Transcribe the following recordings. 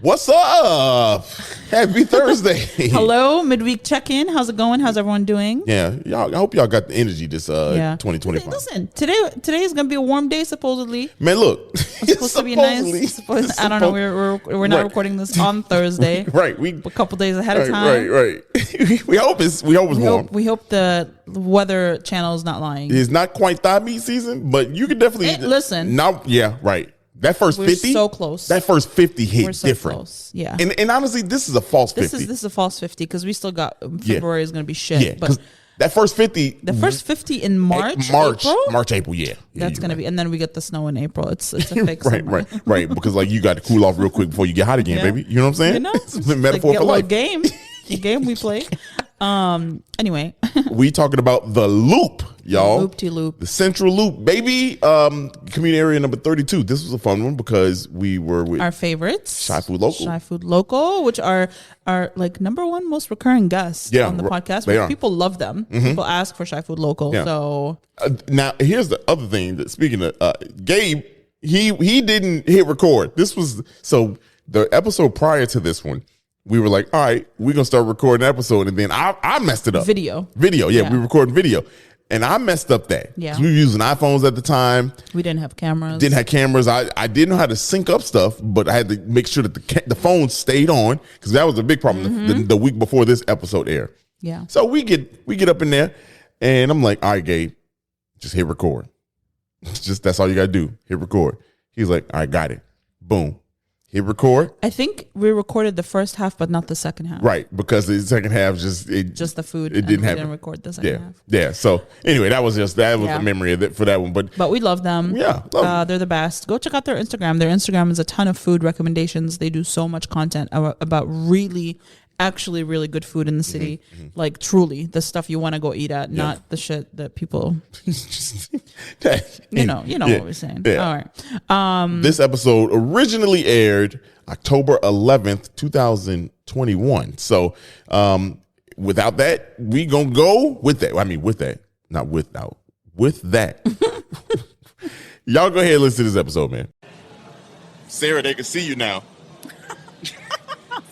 What's up? Happy Thursday. Hello, midweek check-in. How's it going? How's everyone doing? Yeah, y'all. I hope y'all got the energy this 2025. Listen, today is gonna be a warm day supposedly. Man, look, It's supposed to be nice. I don't know. We're not recording this on Thursday. Right, we a couple days ahead of time. Right. we hope it's warm. We hope the weather channel is not lying. It's not quite thigh meat season, but you can definitely listen. Now, yeah, right. That first We're 50, so close. That first 50 hit We're so different. close. Yeah, and honestly, this is a false 50. This is a false 50 because we still got February is going to be shit. Yeah, but that first 50, the first 50 in March, April. Yeah, that's going to be, and then we get the snow in April. It's a fake right. Because like you got to cool off real quick before you get hot again, baby. You know what I'm saying? You know, it's a metaphor for life. Game we play. Anyway, we talking about the Loop, y'all. Loop-de-loop. The Central Loop, baby. Community area number 32. This was a fun one because we were with our favorites, Shy Food Local, which are like number one most recurring guests on the podcast. People love them. Mm-hmm. People ask for Shy Food Local. Yeah. So now here's the other thing that speaking of Gabe, he didn't hit record. This was the episode prior to this one. We were like, all right, we're going to start recording an episode. And then I messed it up. Video. Yeah, we recorded video. And I messed up that. Yeah. We were using iPhones at the time. We didn't have cameras. I didn't know how to sync up stuff, but I had to make sure that the phone stayed on because that was a big problem the week before this episode aired. Yeah. So we get up in there and I'm like, all right, Gabe, just hit record. That's all you got to do. Hit record. He's like, all right, got it. Boom. Hit record. I think we recorded the first half, but not the second half. Right, because the second half just the food. It didn't happen. Didn't record the second half. Yeah. So anyway, that was the memory of it for that one. But we love them. Yeah, they're the best. Go check out their Instagram. Their Instagram is a ton of food recommendations. They do so much content about actually really good food in the city. Mm-hmm. Like truly the stuff you want to go eat at, not the shit that people you know what we're saying. Yeah. All right. This episode originally aired October 11th, 2021. So without that, we gonna go with that. I mean with that. Not without. With that. Y'all go ahead and listen to this episode, man. Sarah, they can see you now.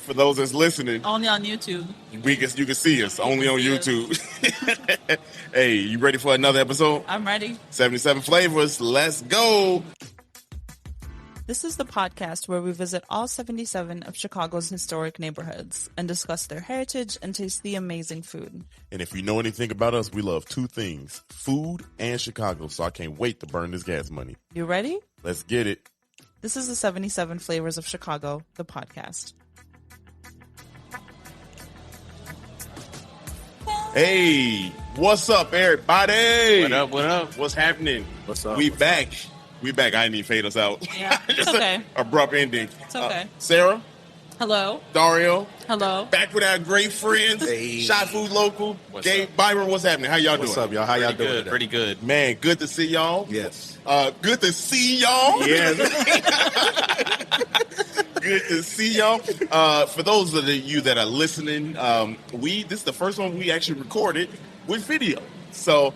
For those that's listening, only on YouTube. You can see us only on YouTube. Hey, you ready for another episode? I'm ready. 77 flavors. Let's go. This is the podcast where we visit all 77 of Chicago's historic neighborhoods and discuss their heritage and taste the amazing food. And if you know anything about us, we love two things, food and Chicago. So I can't wait to burn this gas money. You ready? Let's get it. This is the 77 Flavors of Chicago, the podcast. Hey, what's up, everybody? What up? What's happening? What's up? We back. I didn't even fade us out. Yeah, it's okay. Abrupt ending. It's okay. Sarah. Hello. Dario. Hello. Back with our great friends. Hey. Shy Food Local. Gabe, Byron, what's happening? How y'all doing? What's up, y'all? How y'all doing? Good, pretty good. Man, good to see y'all. Yes. Good to see y'all. Yes. Good to see y'all. For those of you that are listening, this is the first one we actually recorded with video. So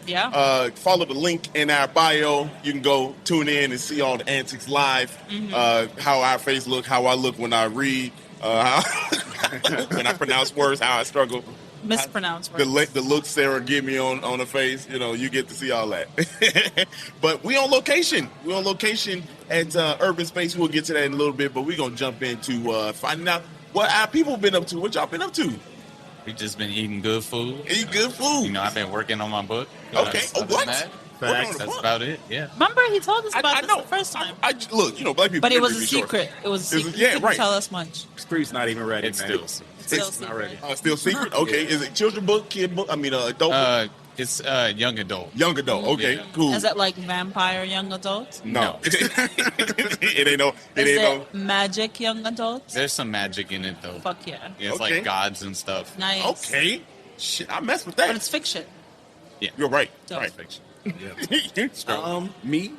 follow the link in our bio. You can go tune in and see all the antics live. Mm-hmm. How our face look, how I look when I read, when I pronounce words, how I struggle. Mispronounce words. The look Sarah give me on her face, you get to see all that. But we on location. We're on location at Urban Space. We'll get to that in a little bit, but we're going to jump into finding out what our people been up to. What y'all been up to? We just been eating good food. Eat good food. I've been working on my book. Okay. What? That's about it. Yeah. Remember, he told us about this the first time. Look, black people. But it was a secret. It was a secret. He couldn't tell us much. Street's not even ready. It's Still not ready. Still secret. Okay. Is it children book, kid book? I mean, adult. It's young adult. Young adult. Okay. Yeah. Cool. Is that like vampire young adult? No. It ain't no. Is it magic young adult? There's some magic in it though. Fuck yeah. It's like gods and stuff. Nice. Okay. Shit, I mess with that. But it's fiction. Yeah. You're right. Dope. Right. Fiction. Yeah. Me,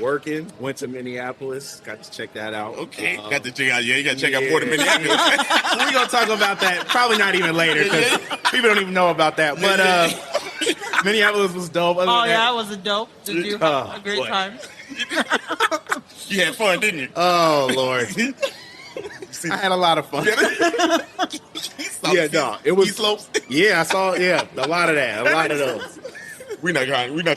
working, went to Minneapolis, got to check that out. Okay, got to check out. Yeah, you got to check out more than Minneapolis. We're going to talk about that probably not even later because people don't even know about that. But Minneapolis was dope. It was a dope. Did you have a great time? You had fun, didn't you? Oh, Lord. see. I had a lot of fun. Yeah, no, it was slopes. Yeah, I saw. Yeah, a lot of that. A lot of those. We're not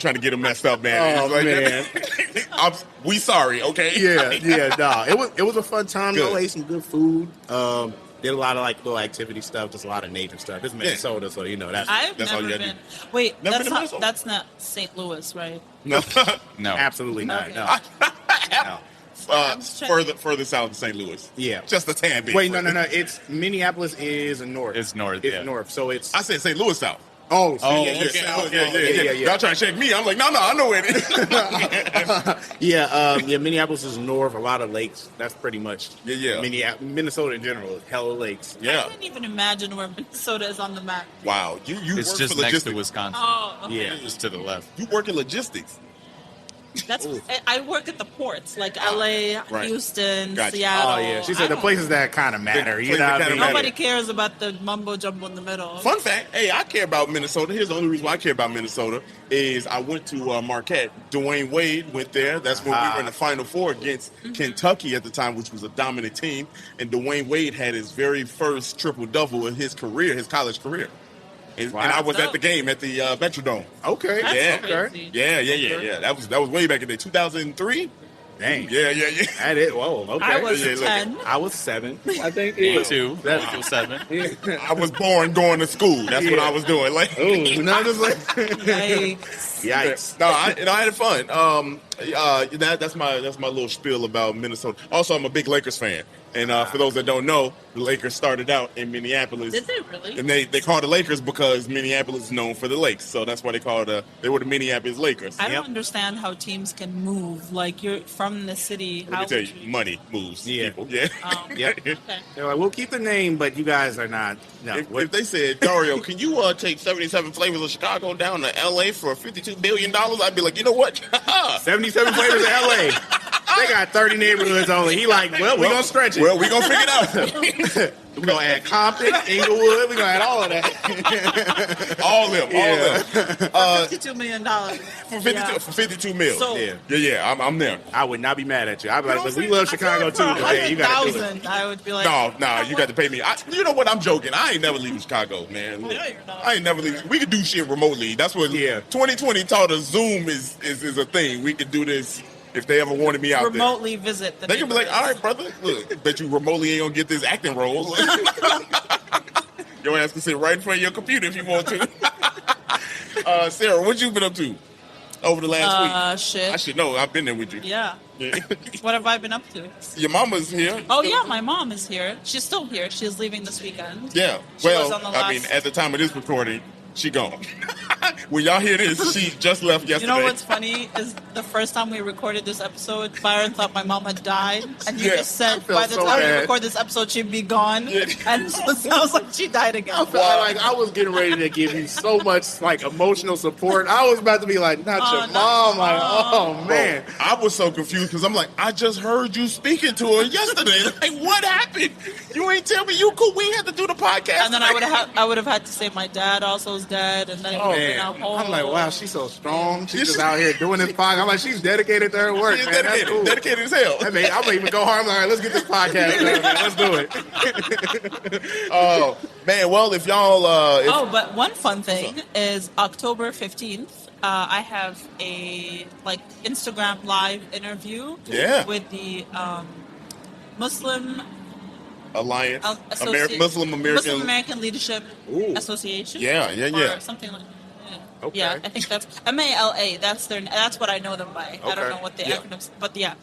trying to get him messed up, man. Oh, It's like, man. we sorry, okay? Yeah, no. It was a fun time. Good. Though. Ate some good food. Did a lot of like little activity stuff, just a lot of nature stuff. It's Minnesota, so that's I've That's all never you gotta been. Wait, Never been to not, Minnesota? that's not St. Louis, right? No. No. absolutely not. Okay. No. No. just checking. Further south of St. Louis. Yeah. Just a tad bit. Wait, no. It's Minneapolis is north. It's north, It's yeah. north. So it's I said St. Louis south. oh, so Oh, yeah, okay, south. Yeah. Y'all trying to check me? I'm like, no, I know where it is. Yeah, Minneapolis is north. A lot of lakes. That's pretty much Yeah. Minnesota in general. Hella lakes. I Yeah. can't even imagine where Minnesota is on the map. Wow. You It's work just for next logistics. to Wisconsin. Oh, okay. Yeah. Just to the left. You work in logistics. That's. I work at the ports, like LA, right. Houston, Gotcha. Seattle. Oh yeah, she said the I- places that kind of matter. The You places know that what I kinda mean? matter. Nobody cares about the mumbo jumbo in the middle. Fun fact, hey, I care about Minnesota. Here's the only reason why I care about Minnesota is I went to Marquette. Dwayne Wade went there. That's when we were in the Final Four against Kentucky at the time, which was a dominant team. And Dwayne Wade had his very first triple-double in his career, his college career. And I was at the game at the Metrodome. Okay. That's Yeah. crazy. Yeah. That was way back in the 2003. Dang. Yeah. That is. Whoa. Okay. I was Yeah, look. 10. I was 7. I think. Me Yeah. too. That's- Equal 7. I was born going to school. That's what Yeah. I was doing. Like, Ooh, no, just like Yikes. yikes. No, I had fun. That's my little spiel about Minnesota. Also, I'm a big Lakers fan, and for those that don't know, the Lakers started out in Minneapolis. Did they really? And they call the Lakers because Minneapolis is known for the lakes, so that's why they were the Minneapolis Lakers. I don't understand how teams can move. Like, you're from the city. Let How me tell would you, money moves Yeah. people. Yeah. Yep. Okay. They're like, we'll keep the name, but you guys are not. No. If they said, Dario, can you take 77 flavors of Chicago down to L.A. for $52 billion, I'd be like, you know what? 77 flavors of LA. They got 30 neighborhoods only. He like, well, we're gonna stretch it. Well, we gonna figure it out. We're gonna add Compton, Inglewood. We're gonna add all of that. all them. $52 million. For 52 mil. So- Yeah. I'm there. I would not be mad at you. I'd be like, You know look, what we I'm love Chicago too. But hey, you gotta do it. 100,000. I would be like, No, you got to pay me. You know what? I'm joking. I ain't never leaving Chicago, man. No, you're not. I ain't never leaving. We could do shit remotely. That's what 2020 taught us. Zoom is a thing. We could do this if they ever wanted me out remotely visit the there. They can be like, neighborhoods. all right, brother, look, bet you remotely ain't gonna get this acting role. Your ass can sit right in front of your computer if you want to. Sarah, what you been up to over the last week? Shit. I should know. I've been there with you. Yeah. Yeah. What have I been up to? Your mama's here. Oh, yeah, my mom is here. She's still here. She's leaving this weekend. Yeah. She was Well, on the I mean, last- at the time of this recording, she gone. When y'all hear this, she just left yesterday. You know what's funny is the first time we recorded this episode, Byron thought my mom had died, and you Yeah, just said I felt by the so time we bad. record this episode, she'd be gone. Yeah. And so it sounds like she died again. I felt like I was getting ready to give you so much like emotional support. I was about to be like, not your not mom. your Like, mom. oh man. I was so confused because I'm like, I just heard you speaking to her yesterday. Like, what happened? You ain't tell me you cool. We had to do the podcast. And then I would have had to say my dad also is dead, and then it would have been Man, a whole. I'm like, wow, she's so strong. She's just out here doing this podcast. I'm like, she's dedicated to her work. She's Man. That's dedicated, cool. dedicated as hell. I mean, I'm gonna even go hard. I'm like, all right, let's get this podcast done, man. Let's do it. Oh man, well if y'all Oh, but one fun thing is October 15th. I have a Instagram live interview Yeah. with the Muslim Alliance, Muslim American. American Leadership Ooh. Association. Yeah. Or something like that. Okay. Yeah, I think that's MALA. That's what I know them by. I don't Okay. know what the Yeah. acronyms, but yeah.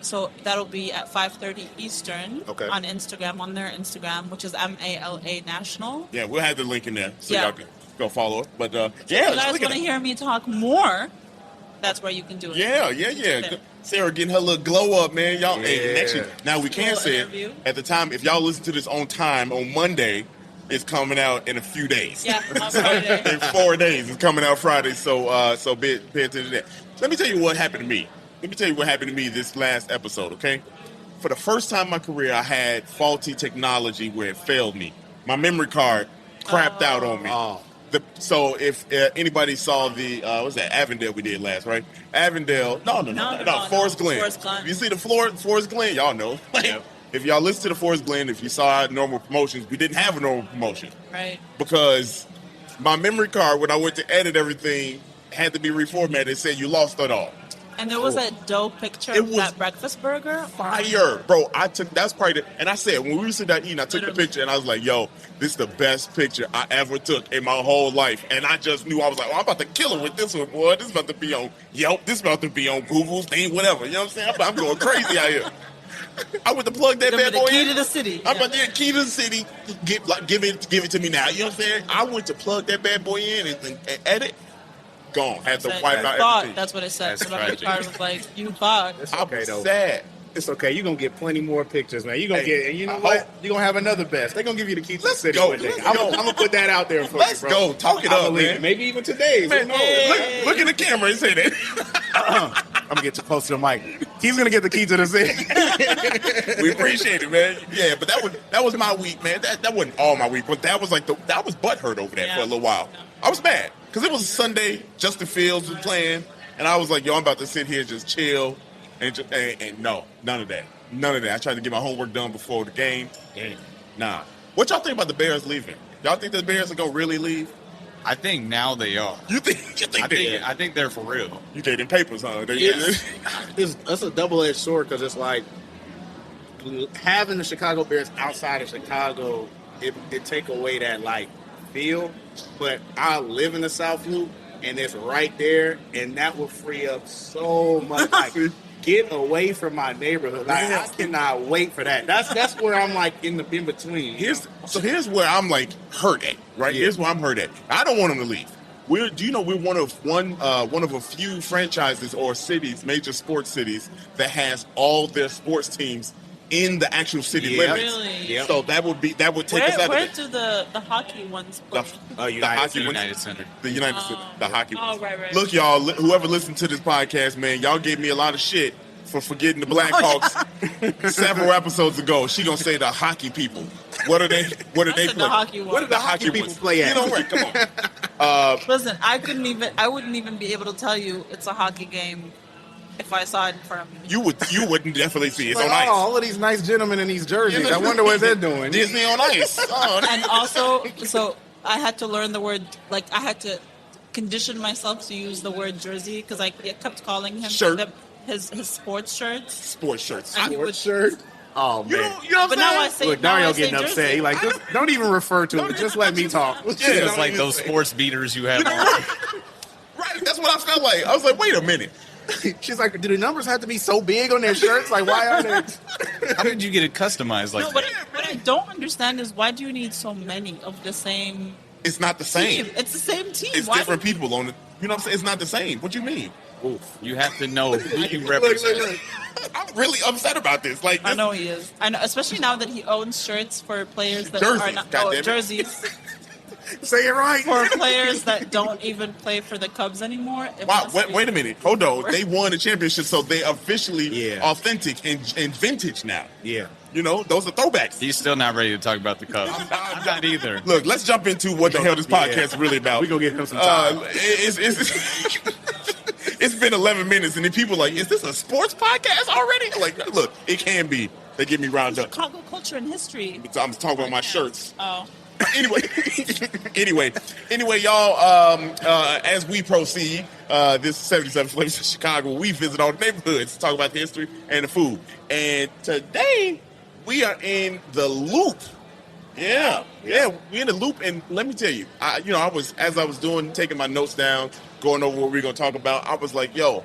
So that'll be at 5:30 Eastern Okay. on Instagram, on their Instagram, which is MALA National. Yeah, we'll have the link in there so Yeah. y'all can go follow it. But yeah, If you guys look want at to that. hear me talk more, that's where you can do it. Yeah. Yeah. Sarah getting her little glow up, man. Y'all, hey, Yeah. actually, now we can Little say interview. it at the time. If y'all listen to this on time on Monday, it's coming out in a few days. Yeah, on Friday. In 4 days, it's coming out Friday. So, pay attention to that. Let me tell you what happened to me. This last episode. Okay, for the first time in my career, I had faulty technology where it failed me. My memory card crapped out on me. Oh. So if anybody saw the what was that Avondale we did last, right? Avondale, no, No, Forest Glen. Forest Glen. You see the Forest Glen, y'all know. if y'all listen to the Forest Glen, if you saw our normal promotions, we didn't have a normal promotion. Right. Because my memory card, when I went to edit everything, had to be reformatted. It said you lost it all. And there was that dope picture It of was that breakfast burger. Fire, bro. That's probably and I said, when we were sitting down eating, I took the picture and I was like, yo, this is the best picture I ever took in my whole life. And I just knew, I was like, oh, I'm about to kill her with this one, boy. This is about to be on Yelp. This is about to be on Google's thing, whatever. You know what I'm saying? I'm going crazy out here. I went to plug that bad boy in. Key to the city. I'm about to get key to the city. Give it to me now. You know what I'm saying? I went to plug that bad boy in and edit. Gone. Had to wipe out everything. That's what it said. That's So my tragic. card was like, you thought. It's I okay, was though. sad. It's okay. You're going to get plenty more pictures, man. You're going to Hey, get, and you know I what? hope- You're going to have another best. They're going to give you the key to the Let's city go. one day. Let's I'm go. going to put that out there for Let's you, bro. go. Talk it I up, believe man. it. Maybe even today. Man, Who knows? look at the camera and say that. I'm going to get too close to the mic. He's going to get the key to the city. We appreciate it, man. Yeah, but that was my week, man. That wasn't all my week, but that was like I was butthurt over that for a little while. I was mad because it was a Sunday. Justin Fields was playing, and I was like, yo, I'm about to sit here and just chill, and no, none of that. I tried to get my homework done before the game. Nah. What y'all think about the Bears leaving? Y'all think the Bears are gonna really leave? I think now they are. You think I think they're for real. you take them papers, huh? That's a double-edged sword because it's like having the Chicago Bears outside of Chicago, it take away that like feel. But I live in the South Loop and it's right there, and that will free up so much. Like, get away from my neighborhood. Like, I cannot wait for that. That's where I'm like in between. Here's where I'm like hurt at, right? Yeah. Here's where I'm hurt at. I don't want them to leave. We're one of a few franchises or cities, major sports cities, that has all their sports teams in the actual city limits. Really? Yep. So that would take us out Where of it. do the hockey ones play? The hockey one- United Center. the hockey. Oh, right. Look, y'all, whoever listened to this podcast, man, y'all gave me a lot of shit for forgetting the Blackhawks several episodes ago. She gonna say the hockey people. What are they? What do I they said play? the hockey ones. What do the hockey people ones play at? You know, right? Come on. Listen, I wouldn't even be able to tell you it's a hockey game if I saw it in front of me. You wouldn't definitely see it. It's Like, on ice. all of these nice gentlemen in these jerseys. I wonder what they're doing. Disney on ice. Oh, And also, so I had to learn the word, like I had to condition myself to use the word jersey because I kept calling him Shirt. his sports shirts. sports shirts. And he would, Shirt. Oh, You man. know what I'm but saying? now I say, Look, now I Dario say getting upset. jersey. He like, don't even refer to it. Just let me talk. Yeah, It's like those sports beaters you have on. Right, that's what I felt like. I was like, wait a minute. She's like, do the numbers have to be so big on their shirts? Like, why are they? How did you get it customized like No, that? what I don't understand is why do you need so many of the same It's not the same. team? It's the same team. It's Why different people on it. You know what I'm saying? It's not the same. What you mean? You have to know who you Look, represent. I'm really upset about this. Like, I this- know he is. I know, especially now that he owns shirts for players that Jerseys, are not goddammit. jerseys Say it right. for players that don't even play for the Cubs anymore. It wow, must be- wait a minute. Hold on. They won the championship, so they officially Yeah. authentic and vintage now. Yeah. You know, those are throwbacks. He's still not ready to talk about the Cubs. I'm not either. Look, let's jump into what the hell this podcast is really about. We gonna give him some time. It's been 11 minutes, and then people are like, is this a sports podcast already? Like, look, it can be. They get me round up. Chicago culture and history. I'm talking about my shirts. Oh, anyway, y'all. As we proceed, this is 77 Flavors of Chicago. We visit all the neighborhoods to talk about the history and the food. And today we are in the Loop. Yeah, we're in the Loop. And let me tell you, I was taking my notes down, going over what we're gonna talk about. I was like, yo,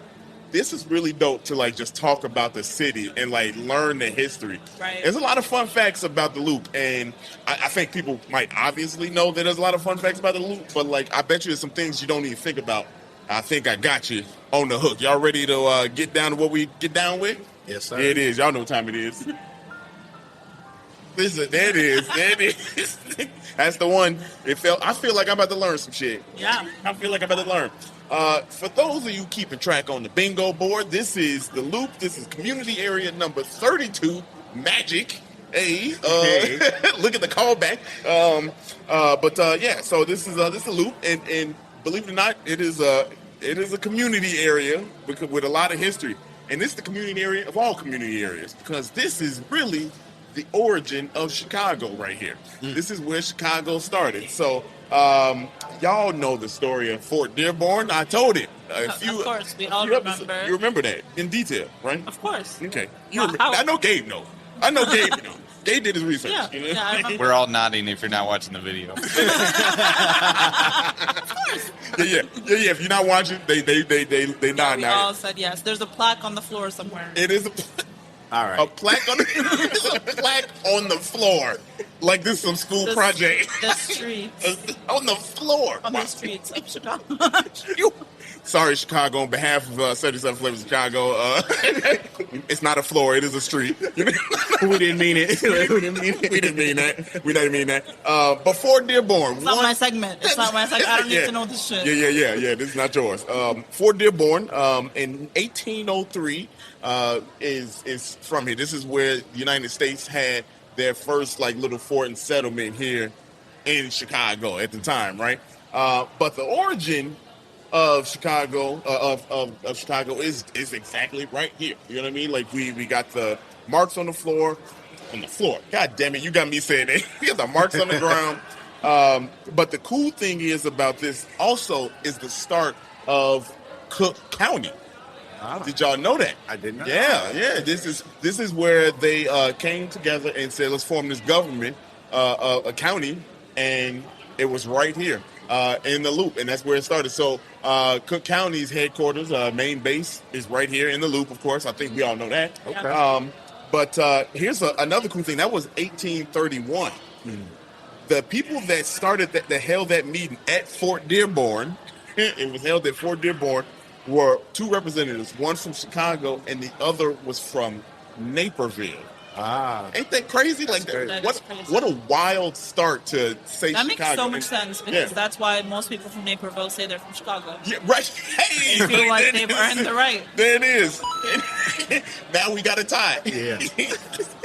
this is really dope to like just talk about the city and like learn the history. Right. There's a lot of fun facts about the Loop, and I think people might obviously know that there's a lot of fun facts about the Loop, but like I bet you there's some things you don't even think about. I think I got you on the hook. Y'all ready to get down to what we get down with? Yes, sir. There it is. Y'all know what time it is. Listen, there it is. There it is. That's the one. I feel like I'm about to learn some shit. yeah. I feel like I'm about to learn. For those of you keeping track on the bingo board, this is the Loop. This is community area number 32, Magic. Hey, look at the callback. So this is the Loop, and believe it or not, it is a community area with a lot of history, and this is the community area of all community areas because this is really the origin of Chicago right here. This is where Chicago started. So y'all know the story of Fort Dearborn. I told it. Of course, we all episodes. remember. You remember that in detail, right? Of course. Okay. How- I know Gabe knows. I know Gabe knows. Gabe did his research. Yeah, You know? yeah, I remember. We're all nodding if you're not watching the video. yeah. If you're not watching, they nod We now. all said yes. There's a plaque on the floor somewhere. It is All a right. plaque on it's a plaque on the floor, like this is some school The- project. The streets. On the floor. On Wow. the streets of Chicago. Sorry, Chicago. On behalf of 77 Flavors of Chicago, it's not a floor; it is a street. We didn't mean it. We didn't mean it. We didn't mean that. We didn't mean that. Before Dearborn, It's not my segment. It's not my segment. I don't need to know this shit. Yeah. This is not yours. Fort Dearborn, in 1803, is from here. This is where the United States had their first like little fort and settlement here in Chicago at the time, right? But the origin of Chicago of Chicago is exactly right here. You know what I mean? Like we got the marks on the floor. God damn it, you got me saying that. We got the marks on the ground. But the cool thing is about this also is the start of Cook County. Did y'all know that? I did not. Yeah. This is where they came together and said, let's form this government, a county, and it was right here in the Loop, and that's where it started. So Cook County's headquarters, main base, is right here in the Loop. Of course, I think we all know that. Okay. But here's another cool thing. That was 1831. The people that started that held that meeting at Fort Dearborn, it was held at Fort Dearborn, were two representatives, one from Chicago and the other was from Naperville. Ain't that crazy? Like That what? is crazy. What a wild start to say That Chicago. makes so much sense because Yeah. that's why most people from Naperville say they're from Chicago. Yeah, right. Hey, They feel like there they've it is. earned the right. There it is. Now we got a tie. Yeah.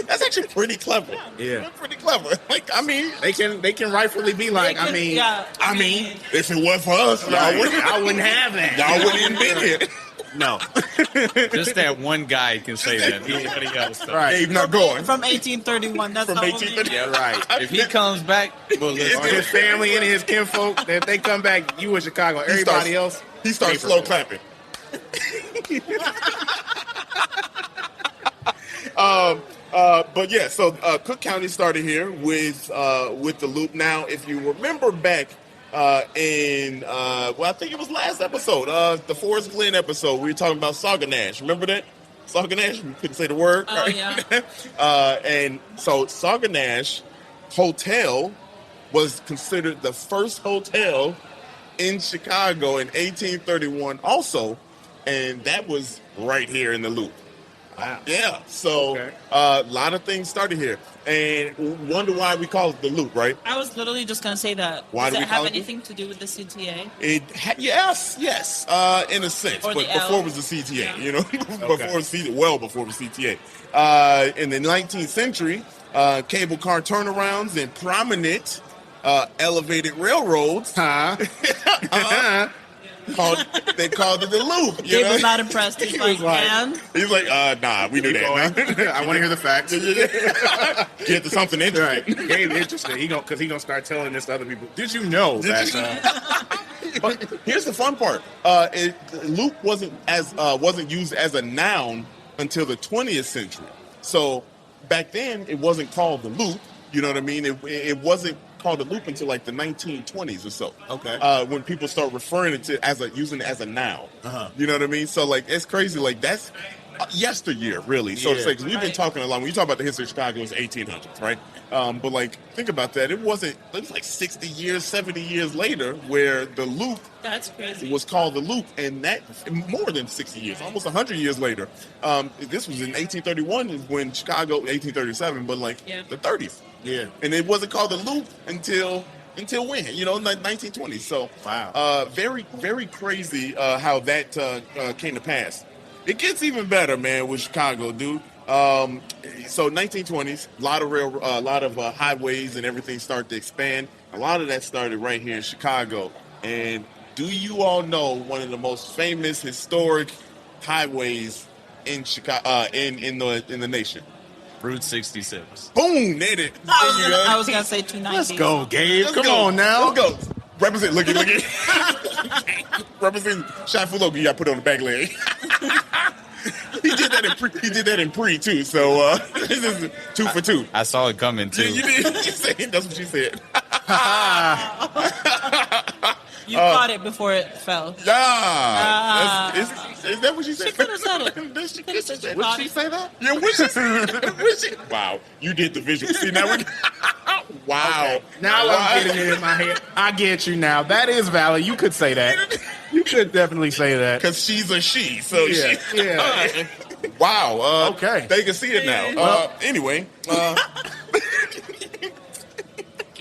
That's actually pretty clever. Yeah. That's pretty clever. Like I mean, They can rightfully be like, They could- yeah, I mean, if it wasn't for us, y'all wouldn't. I wouldn't have that. Y'all wouldn't even been here. No. Just that one guy can say that. Anybody else? Though. Right. Dave not going. From 1831. That's From the only. 1831. Yeah, right. If he comes back, well, Or listen. his family and his kinfolk, if they come back, you in Chicago. Everybody else, He starts slow clapping. But yeah, so Cook County started here with the Loop. Now, if you remember back in I think it was last episode, the Forest Glen episode, we were talking about Sauganash. Remember that? Sauganash? We couldn't say the word. Oh, yeah. And so Sauganash Hotel was considered the first hotel in Chicago in 1831 also, and that was right here in the Loop. Wow. Yeah, so Okay. a lot of things started here, and wonder why we call it the Loop, right? I was literally just gonna say that. Why Does do we it call have it anything to do with the CTA? Yes, in a sense, Or but the before L. it was the CTA, Yeah. you know, before before the CTA. In the 19th century, cable car turnarounds and prominent elevated railroads Huh? they called it the Loop. You Gabe know? was not impressed. He's like, and He's like, nah, we knew that. I want to hear the facts. Get to something Right. interesting. Gabe interested. He gonna start telling this to other people. Did you know that? But here's the fun part: Loop wasn't used as a noun until the 20th century. So back then, it wasn't called the Loop. You know what I mean? It wasn't called the Loop until like the 1920s or so. Okay. When people start referring it to using it as a noun. Uh-huh. You know what I mean? So like it's crazy. Like that's yesteryear, really. So to Yeah. say, 'cause we've been Right. talking a lot. When you talk about the history of Chicago, it's 1800s, right? But like think about that. It was like 60 years, 70 years later, where the Loop that's crazy. was called the Loop, and that more than 60 years, almost 100 years later. This was in 1831 is when Chicago, 1837, but like Yeah. the 30s. Yeah. And it wasn't called the Loop until when? You know, 1920s. So Wow. very, very crazy how that came to pass. It gets even better, man, with Chicago, dude. So 1920s, a lot of highways and everything started to expand. A lot of that started right here in Chicago. And do you all know one of the most famous historic highways in Chicago in the nation? Route 66. Boom, there it is. I was gonna say 290. Let's go, Gabe. Let's Come go. on now. Let's go. Represent. Look at. Represent. Shot Fulogi. You got put on the back leg. He did that in pre too. So this is 2 for 2. I saw it coming too. Yeah, you did. You said, that's what you said. You caught it before it fell. Yeah. Is that what she said? She could have said it. Did she, Coulda said she would caught she it. say that? Yeah, would she say that? Wow, you did the visual. See, now we wow. Okay. Now I'm getting it in my head. I get you now. That is valid. You could say that. You could definitely say that. Because she's a she, so Yeah, she. yeah. Wow. Okay. They can see it now. Anyway.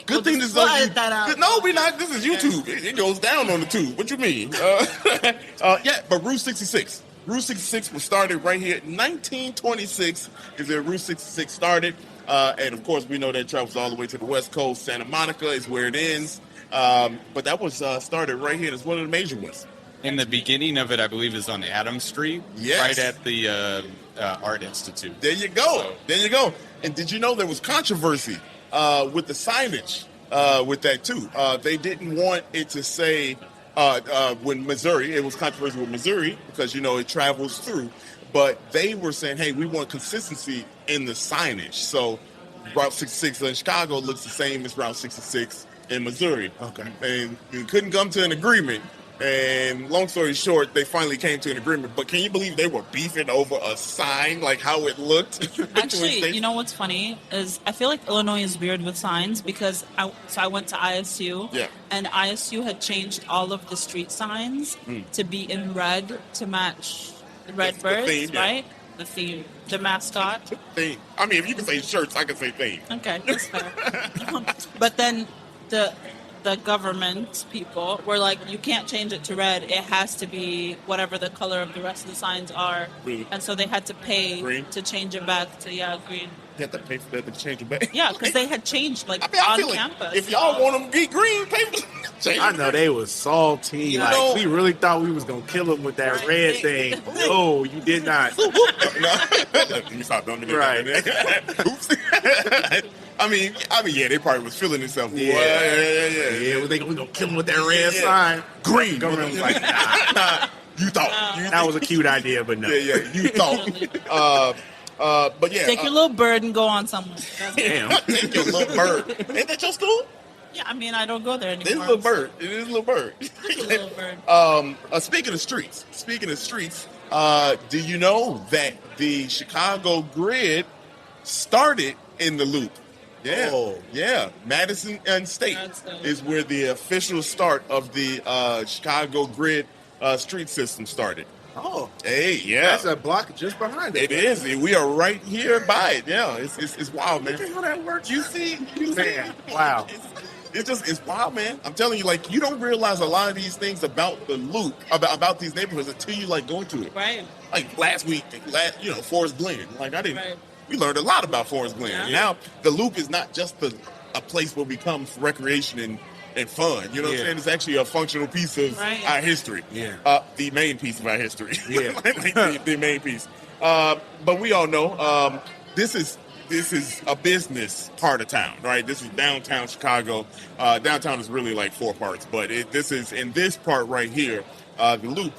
Good thing this is slide that out. No, we're not. This is YouTube. It goes down on the tube. What you mean? Yeah, but Route 66. Route 66 was started right here. 1926 is where Route 66 started. And of course, we know that it travels all the way to the West Coast. Santa Monica is where it ends. But that was started right here. It's one of the major ones. And the beginning of it, I believe, is on Adams Street, Yes. right at the Art Institute. There you go. There you go. And did you know there was controversy with the signage with that too? They didn't want it to say when Missouri. It was controversy with Missouri because it travels through. But they were saying, hey, we want consistency in the signage. So Route 66 in Chicago looks the same as Route 66 in Missouri. Okay. And we couldn't come to an agreement. And long story short, they finally came to an agreement. But can you believe they were beefing over a sign, like how it looked? Actually, you know what's funny is I feel like Illinois is weird with signs because I went to ISU, Yeah. and ISU had changed all of the street signs to be in red to match the red The birds, theme, yeah. right? The theme, the mascot. Theme. I mean, if you can say shirts, I can say theme. Okay, that's fair. But then the government people were like, you can't change it to red. It has to be whatever the color of the rest of the signs are. Green. And so they had to pay Green. to change it back to green. You have to pay for that to change it back. Yeah, because they had changed I I on feel like campus. if y'all want them to get green, pay for change I it. know they was salty. You Like know- we really thought we was gonna kill them with that red thing. No, you did not. No. Let me stop. Don't do Right. that. Oops. I mean, yeah, they probably was feeling themselves. Yeah. Yeah. Yeah, we gonna kill them with that red Yeah. sign. Green. Government was like, nah. Nah, you thought. That was a cute idea, but no. Yeah, you thought. But yeah. Take your little bird and go on somewhere. Damn. Take your little bird. Ain't that your school? Yeah, I mean, I don't go there It is a anymore. little bird. It is a little bird. It's a little bird. Speaking of streets, do you know that the Chicago grid started in the Loop? Yeah, Oh. yeah. Madison and State That's dope. is where the official start of the Chicago grid street system started. Oh, Hey, yeah, that's a block just behind it. it is. We are right here by it. Yeah, it's wild, man. How that works? You see, Man, wow. It's wild, man. I'm telling you, like, you don't realize a lot of these things about the Loop, about these neighborhoods until you like go into it. Right. Like last week, Forest Glen. Like I didn't. Right. We learned a lot about Forest Glen. Yeah. Now the Loop is not just a place where we come for recreation and fun. You know what I'm Yeah. saying? It's actually a functional piece of Right. our history. Yeah. The main piece of our history. Yeah. Like the main piece. But we all know this is a business part of town, right? This is downtown Chicago. Downtown is really like 4 parts, but this is in this part right here, the Loop.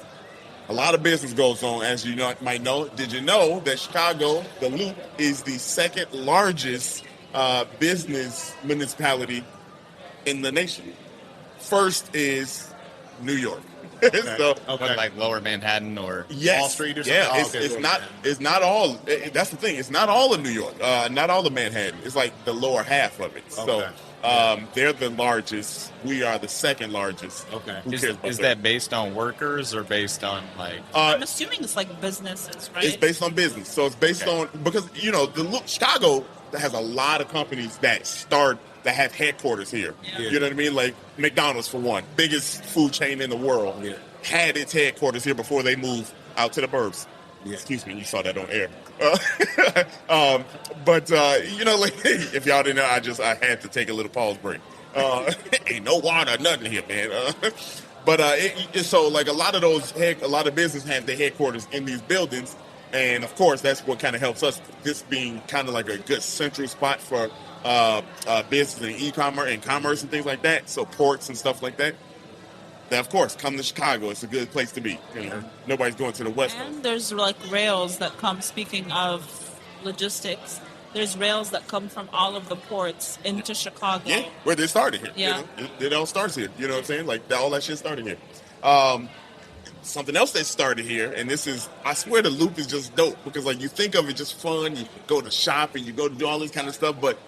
A lot of business goes on, as you might know. Did you know that Chicago, the Loop, is the second largest business municipality in the nation? First is New York. So, What, like Lower Manhattan or yes, Wall Street or something? yeah, Oh, okay, it's Lower not. Manhattan. It's not all. That's the thing. It's not all of New York. Not all of Manhattan. It's like the lower half of it. Okay. So they're the largest. We are the second largest. Okay. Who cares about is that based on workers or based on like? I'm assuming it's like businesses, right? It's based on business. So it's based Okay. on because the Loop, Chicago has a lot of companies that have headquarters here. Yeah. You know what I mean? Like McDonald's for one, biggest food chain in the world, Yeah. had its headquarters here before they moved out to the burbs. Yeah. Excuse me, you saw that on air. But like if y'all didn't know, I had to take a little pause break. Ain't no water, nothing here, man. But so like a lot of business have their headquarters in these buildings, And of course, that's what kind of helps us. This being kind of like a good central spot for business and e-commerce and commerce and things like that. So ports and stuff like that. Then of course, come to Chicago. It's a good place to be. You know, nobody's going to the West Coast. And there's like rails that come. Speaking of logistics, there's rails that come from all of the ports into Chicago. Yeah, where they started here. Yeah. You know, it all starts here. You know what I'm saying? Like all that shit started here. Something else that started here, and this is, I swear the Loop is just dope because like you think of it just fun, you go to shop and you go to do all this kind of stuff, but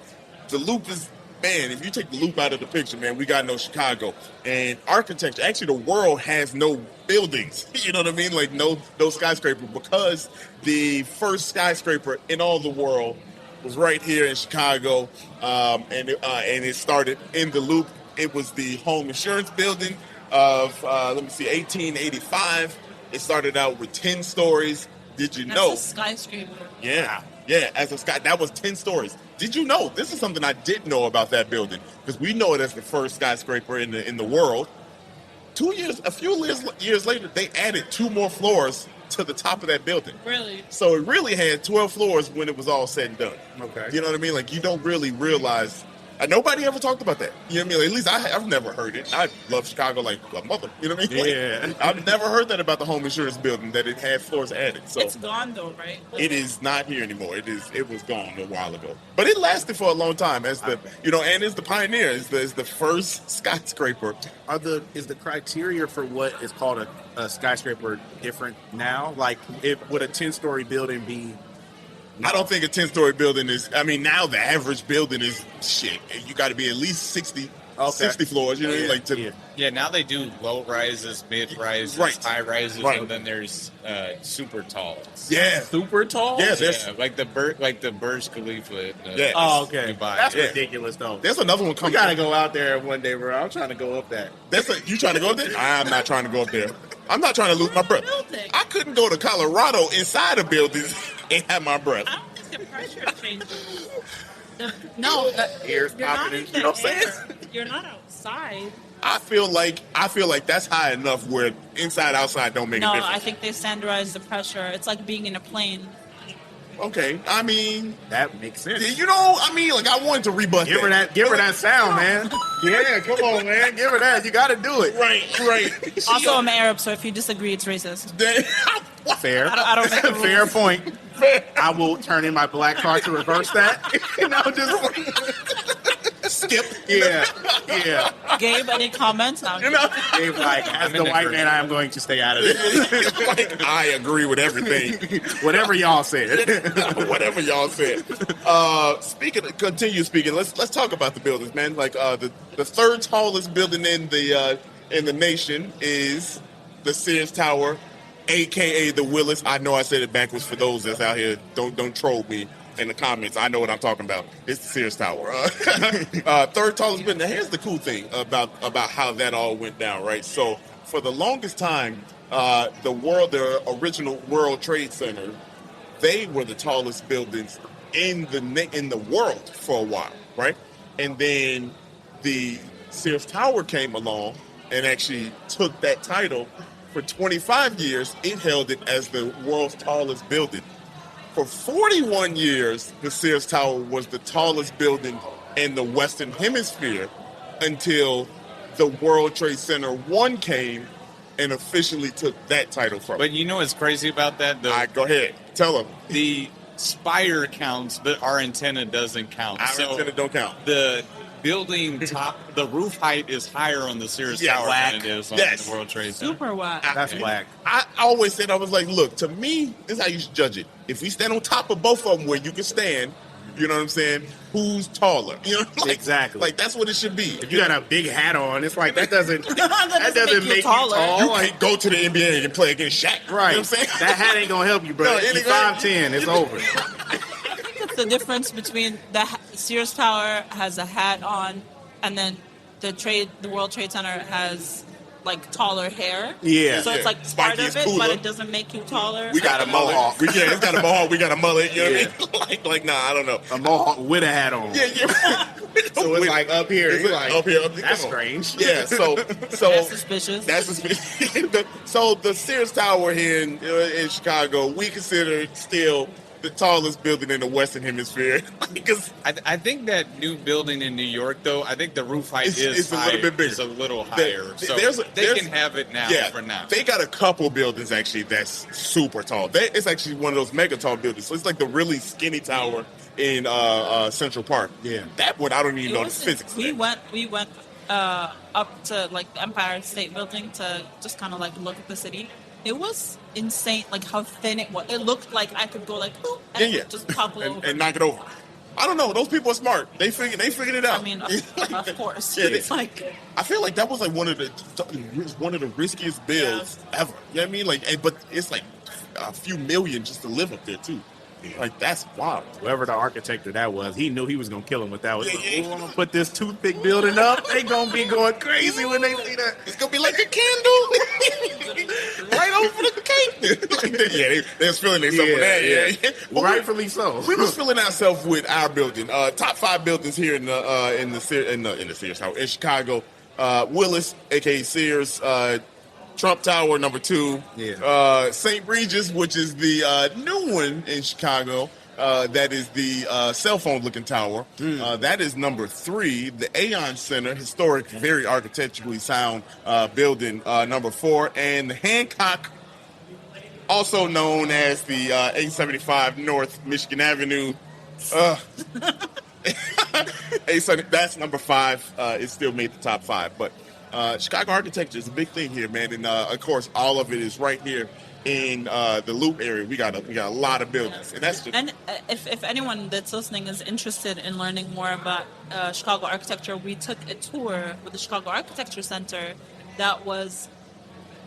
the Loop is, man, if you take the Loop out of the picture, man, we got no Chicago. And architecture, actually the world has no buildings, you know what I mean? Like no skyscraper, because the first skyscraper in all the world was right here in Chicago, and it started in the Loop. It was the home insurance building of, 1885. It started out with 10 stories. Did you know? That's a skyscraper. Yeah, as a sky, that was 10 stories. Did you know? This is something I didn't know about that building, because we know it as the first skyscraper in the world. A few years later, they added 2 more floors to the top of that building. Really? So it really had 12 floors when it was all said and done. Okay. You know what I mean? Like, you don't really realize. Nobody ever talked about that. You know what I mean? Like, at least I've never heard it. I love Chicago like a mother. You know what I mean? Yeah. Like, I've never heard that about the home insurance building, that it had floors added. So It's gone though, right? it is not here anymore. It was gone a while ago. But it lasted for a long time as and it's the pioneer. It's the first skyscraper. Is the criteria for what is called a skyscraper different now? Like, would a 10-story building be? I don't think a 10-story building is. I mean, now the average building is shit. You got to be at least 60 floors. You know, Yeah, like to. yeah. Yeah, now they do low rises, mid rises, Right. high rises, Right. and then there's super tall. Yeah. Super tall? Yeah, there's like the Burj Khalifa. Yeah. Oh, okay. Dubai. That's Yeah. ridiculous, though. there's another one We coming. gotta go out there one day, bro. I'm trying to go up that. You trying to go up there? I'm not trying to go up there. I'm not trying to lose my breath. Building. I couldn't go to Colorado inside of buildings and have my breath. I don't think the pressure changes. Ears Ears you're not popping in in, the you know what I'm air. saying? You're not outside. I feel like that's high enough where inside outside don't make a No, difference. I think they standardize the pressure. It's like being in a plane. Okay, I mean, That makes sense. you know, like I wanted to rebut Give her that sound, man. Yeah, come on, man. Give her that. You gotta do it. Right. Also, I'm Arab, so if you disagree, it's racist. Fair. I don't make the rules. Fair point. I will turn in my black card to reverse that. Just skip. Yeah. Gabe, any comments? No, You know, Dave, like, as I'm in the white agreement. man, I am going to stay out of this. like, I agree with everything. Whatever y'all said. Whatever y'all said. Continue speaking. Let's talk about the buildings, man. Like the third tallest building in the nation is the Sears Tower, aka the Willis. I know I said it backwards for those that's out here. Don't troll me in the comments. I know what I'm talking about. It's the Sears Tower. Third tallest building. Now, here's the cool thing about how that all went down, right? So for the longest time, the original World Trade Center, they were the tallest buildings in the world for a while, right? And then the Sears Tower came along and actually took that title. For 25 years, it held it as the world's tallest building. For 41 years, the Sears Tower was the tallest building in the Western Hemisphere until the World Trade Center 1 came and officially took that title from it. But you know what's crazy about that? Go ahead. Tell them. The spire counts, but our antenna doesn't count. Our antenna don't count. The building top, the roof height is higher on the Sears Yeah, Tower whack. than it is on Yes. the World Trade Center. super whack. That's black. I always said, I was like, look, to me, this is how you should judge it. If we stand on top of both of them where you can stand, you know what I'm saying? Who's taller? You know, like, Exactly. Like that's what it should be. If you got a big hat on, it's like that doesn't That doesn't make you taller. You can't go to the NBA and play against Shaq. Right. You know what I'm saying? That hat ain't gonna help you, bro. No, You're it ain't 5'10", it's over. I think it's the difference between Sears Tower has a hat on, and then the World Trade Center has like taller hair. Yeah. So it's Yeah. like part Spiky of is it, cooler. but it doesn't make you taller. We got a mohawk. Yeah, it's got a mohawk. We got a mullet. You know Yeah. what I mean? Like, nah, I don't know. A mohawk with a hat on. Yeah. So So it's like up here. It's You're like, up here. that's Come on. strange. Yeah, so That's suspicious. That's suspicious. So the Sears Tower here in Chicago, we consider still the tallest building in the Western Hemisphere. Because I think that new building in New York, though, I think the roof height it's a little bit bigger. Is a little higher. So they can have it now for now. They got a couple buildings actually that's super tall. It's actually one of those mega tall buildings. So it's like the really skinny tower in Central Park. Yeah. That one I don't even know the physics. We went up to like the Empire State Building to just kind of like look at the city. It was insane, like how thin it was. It looked like I could go like boop, and just topple over and knock it over. I don't know. Those people are smart. They figured it out. I mean, of course. Yeah, it's like I feel like that was like one of the riskiest builds ever. You know what I mean? Like, but it's like a few million just to live up there too. Like that's wild. Whoever the architect of that was, he knew he was gonna kill him with that. Was like, I'm gonna put this toothpick building up. They gonna be going crazy when they see that. It's gonna be like a candle right over the cake. Yeah, they was feeling themselves with that. Yeah. Well, rightfully so. We was feeling ourselves with our building. Top 5 buildings here in the Sears Tower in Chicago. Willis, aka Sears. Trump Tower, number 2. Yeah. St. Regis, which is the new one in Chicago. That is the cell phone looking tower. That is number 3. The Aon Center, historic, very architecturally sound building, number 4. And the Hancock, also known as the 875 North Michigan Avenue. That's number 5. It still made the top 5. But Chicago architecture is a big thing here, man. And of course, all of it is right here in the Loop area. We got a lot of buildings, and that's just. And if anyone that's listening is interested in learning more about Chicago architecture, we took a tour with the Chicago Architecture Center. That was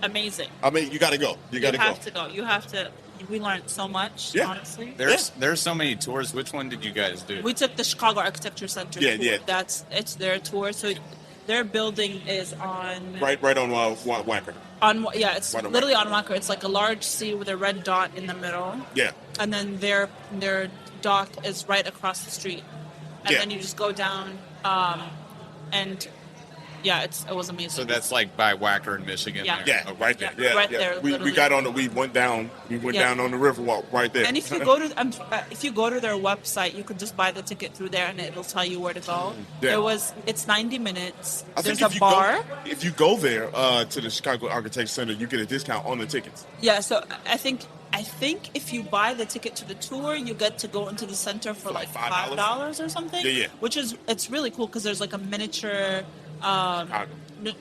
amazing. I mean, you got to go. You have to go. You have to. We learned so much, honestly. There's so many tours. Which one did you guys do? We took the Chicago Architecture Center tour. Yeah. It's their tour. So their building is on right on Wacker. It's right literally on Wacker. It's like a large C with a red dot in the middle. Yeah. And then their dock is right across the street. And then you just go down, and it was amazing. So that's like by Wacker in Michigan. Yeah. There. Yeah, right there. Yeah, right there. We got on. We went down on the Riverwalk right there. And if you go to their website, you could just buy the ticket through there, and it'll tell you where to go. Yeah. It's 90 minutes. There's a bar. If you go there to the Chicago Architecture Center, you get a discount on the tickets. Yeah. So I think if you buy the ticket to the tour, you get to go into the center for like $5 or something. Yeah. It's really cool because there's like a miniature.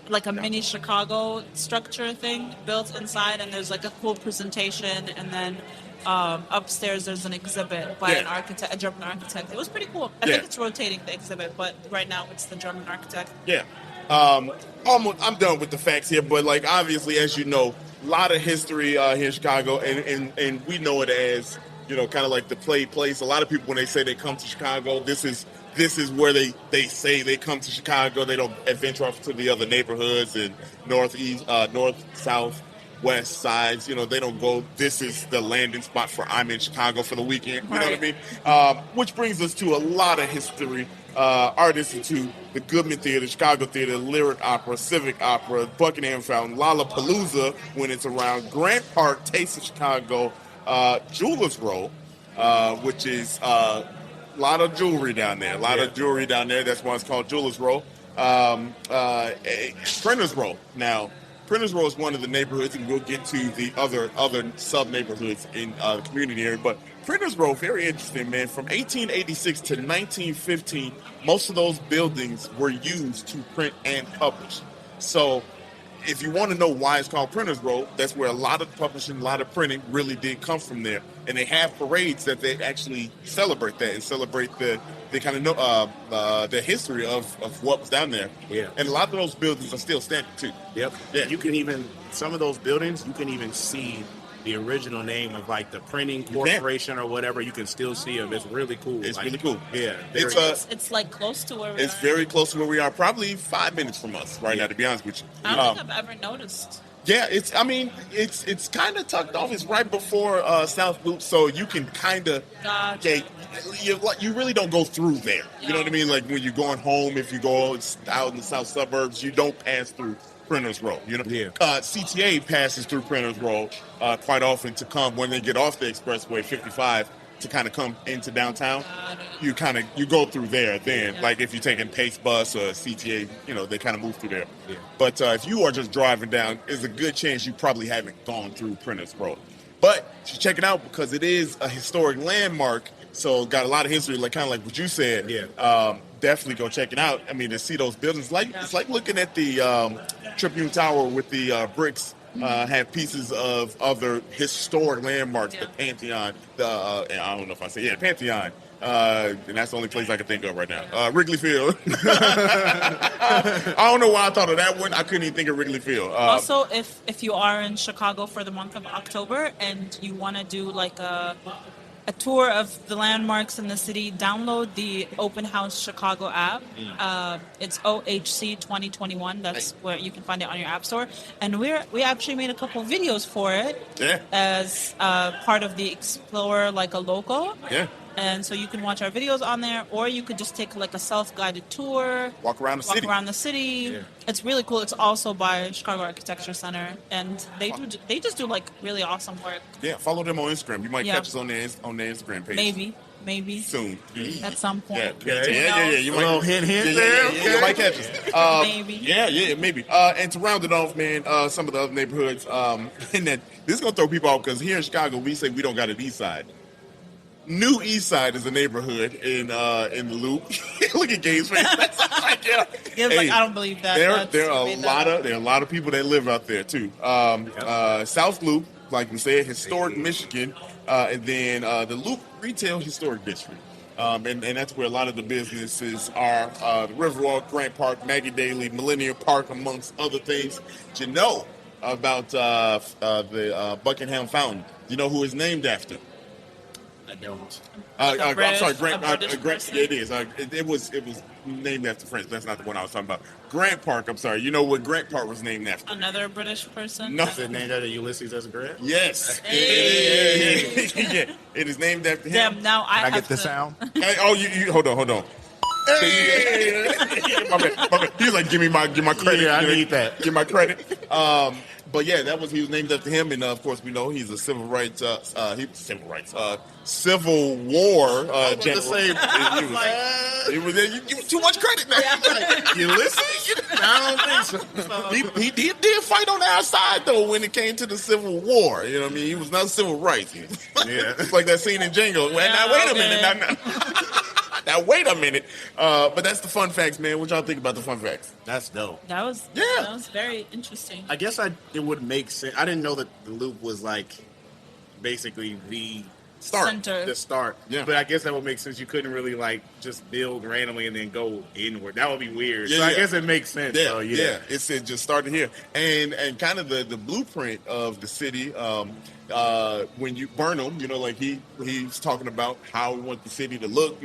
Like a mini Chicago structure thing built inside, and there's like a cool presentation, and then upstairs there's an exhibit by a German architect. It was pretty cool. I think it's rotating, the exhibit, but right now it's the German architect. Yeah. I'm done with the facts here, but like obviously, as you know, a lot of history here in Chicago, and we know it as kind of like the place. A lot of people when they say they come to Chicago, this is where they say they come to Chicago. They don't venture off to the other neighborhoods and north, south, west sides. They don't go. This is the landing spot for I'm in Chicago for the weekend. You know what I mean? Which brings us to a lot of history. Art Institute, the Goodman Theater, Chicago Theater, Lyric Opera, Civic Opera, Buckingham Fountain, Lollapalooza when it's around, Grant Park, Taste of Chicago, Jewelers Row, which is a lot of jewelry down there. That's why it's called Jewelers Row. Printers Row. Now, Printers Row is one of the neighborhoods, and we'll get to the other sub-neighborhoods in the community area. But Printers Row, very interesting, man. From 1886 to 1915, most of those buildings were used to print and publish. So if you want to know why it's called Printers Row, that's where a lot of publishing, a lot of printing really did come from there. And they have parades that they actually celebrate that and celebrate the kind of the history of what was down there. Yeah. And a lot of those buildings are still standing too. Yep. Yeah. Some of those buildings, you can even see the original name of like the printing corporation or whatever. You can still see them. It's really cool. It's really cool. Yeah. It's like close to where we are. It's very close to where we are. Probably 5 minutes from us right now, to be honest with you. I don't think I've ever noticed. Yeah, it's kind of tucked off. It's right before South Loop, so you can kind of, Gotcha. you really don't go through there. You know what I mean? Like when you're going home, if you go out in the south suburbs, you don't pass through Printers Row. You know, Yeah. CTA passes through Printers Row quite often to come when they get off the Expressway 55 to kind of come into downtown. You go through there. Then, like if you're taking Pace Bus or CTA, they kind of move through there. Yeah. But if you are just driving down, there's a good chance you probably haven't gone through Printers Row. But you should check it out because it is a historic landmark. So got a lot of history, like kind of like what you said. Yeah. Definitely go check it out. I mean, to see those buildings, it's like looking at the Tribune Tower with the bricks. Have pieces of other historic landmarks, the Pantheon. I don't know if I say Pantheon. And that's the only place I can think of right now. Wrigley Field. I don't know why I thought of that one. I couldn't even think of Wrigley Field. Also, if you are in Chicago for the month of October and you want to do like a tour of the landmarks in the city, download the Open House Chicago app. It's OHC 2021. That's where you can find it on your app store. And we actually made a couple videos for it as part of the Explore Like a Local. Yeah. And so you can watch our videos on there, or you could just take like a self-guided tour. Walk around the city. Yeah. It's really cool. It's also by Chicago Architecture Center, and they just do like really awesome work. Yeah, follow them on Instagram. You might catch us on their Instagram page. Maybe soon at some point. Yeah. You might little hint there. Yeah, you might catch us. Maybe. Yeah, maybe. And to round it off, man, some of the other neighborhoods, and that this is gonna throw people off because here in Chicago we say we don't got an East Side. New East Side is a neighborhood in the Loop. Look at Gabe's face. I don't believe that. There are a lot of people that live out there too. South Loop, like we said, historic Michigan, and then the Loop Retail Historic District. And that's where a lot of the businesses are. The Riverwalk, Grant Park, Maggie Daly, Millennium Park, amongst other things. Do you know about the Buckingham Fountain? Do you know who it's named after? I don't. I'm sorry, Grant. Yeah, it is. It was named after French. That's not the one I was talking about. Grant Park. I'm sorry. You know what Grant Park was named after? Another British person. No. Is it named after Ulysses S. Grant? Yes. Hey. Yeah. It is named after him. Damn. Now I Can I have get the to- sound? Hey, you hold on. Hey. my bad. He's like, give me my credit. Yeah, I need that. Give my credit. But yeah, he was named after him, and of course we know he's a civil war general. You give too much credit now. You listen? I don't think so. He did fight on our side though when it came to the Civil War. You know what I mean? He was not civil rights. It's like that scene in Django. Now wait a minute. Now wait a minute. But that's the fun facts, man. What y'all think about the fun facts? That's dope. That was very interesting. I guess it would make sense. I didn't know that the Loop was like basically the Center. the start. Yeah. But I guess that would make sense. You couldn't really like just build randomly and then go inward. That would be weird. Yeah, so I yeah. guess it makes sense. Yeah, So, It said just started here, and kind of the blueprint of the city. When you Burnham, like he's talking about how we want the city to look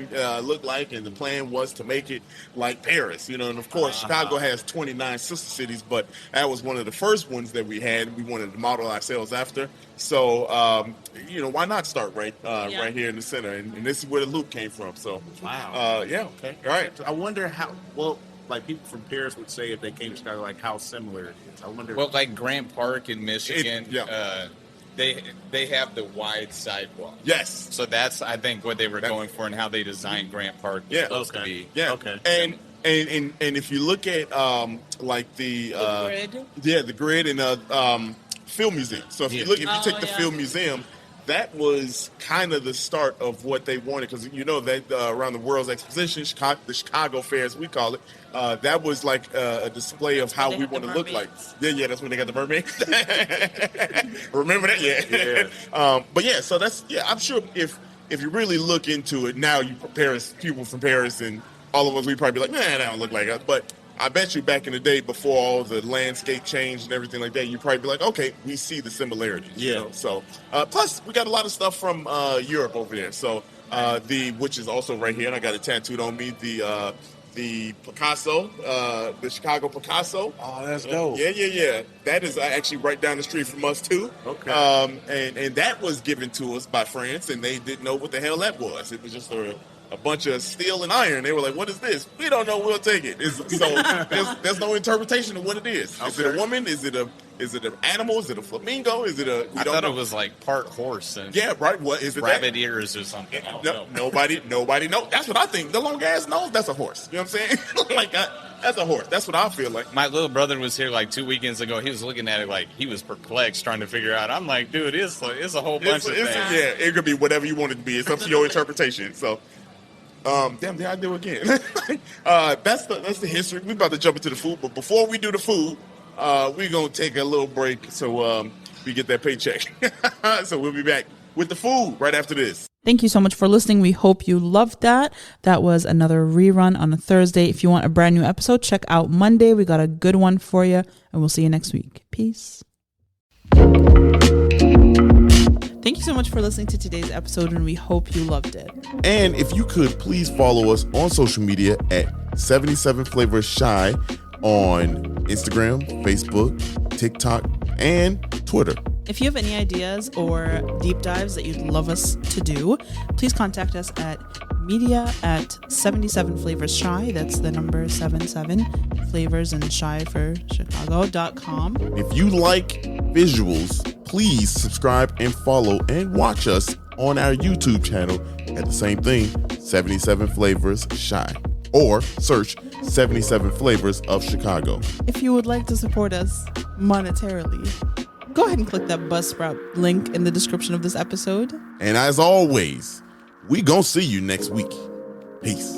like, and the plan was to make it like Paris. And of course Chicago has 29 sister cities, but that was one of the first ones that we had. We wanted to model ourselves after. So why not start right here in the center? And this is where the Loop came from. So Wow. Okay. All right. I wonder how like people from Paris would say if they came to Chicago, like how similar it is. I wonder. Well, like Grant Park in Michigan, they have the wide sidewalk. Yes. So that's, I think, what they were going for and how they designed Grant Park was supposed to be. Yeah. Okay. And if you look at like the grid. the grid and film museum. So if you take the film museum, that was kind of the start of what they wanted, because that around the World's Exposition, the Chicago Fair as we call it, that was like a display of how we want to look like. Yeah, that's when they got the mermaid. Remember that? Yeah. But yeah, so I'm sure if you really look into it now, you people from Paris and all of us, we probably be like, that don't look like us. But I bet you back in the day, before all the landscape changed and everything like that, you probably be like, okay, we see the similarities. Yeah. So plus we got a lot of stuff from Europe over there. So which is also right here, and I got it tattooed on me. the Picasso, the Chicago Picasso. Oh, that's dope. Yeah. That is actually right down the street from us too. Okay. And that was given to us by friends, and they didn't know what the hell that was. It was just a bunch of steel and iron. They were like, "What is this? We don't know. We'll take it." There's no interpretation of what it is. Is it a woman? Is it an animal? Is it a flamingo? Is it a? I thought it was like part horse and right. What is it? rabbit ears or something. I don't know. Nobody knows. That's what I think. The long ass nose. That's a horse. You know what I'm saying? That's a horse. That's what I feel like. My little brother was here like 2 weekends ago. He was looking at it like he was perplexed, trying to figure out. I'm like, dude, it's a whole bunch of things. Yeah, it could be whatever you want it to be. It's up to your interpretation. So. Damn, there I do again. That's the history. We're about to jump into the food, but before we do the food, we're gonna take a little break so we get that paycheck. So we'll be back with the food right after this. Thank you so much for listening. We hope you loved that. That was another rerun on a Thursday. If you want a brand new episode, check out Monday. We got a good one for you, and we'll see you next week. Peace. Thank you so much for listening to today's episode, and we hope you loved it. And if you could, please follow us on social media at 77 Flavors Shy on Instagram, Facebook, TikTok, and Twitter. If you have any ideas or deep dives that you'd love us to do, please contact us at media@77flavorsshy. That's the number 77 flavors and shy for Chicago.com. If you like visuals, please subscribe and follow and watch us on our YouTube channel at the same thing, 77 Flavors Shy, or search 77 Flavors of Chicago. If you would like to support us monetarily, go ahead and click that Buzzsprout link in the description of this episode. And as always, we gonna see you next week. Peace.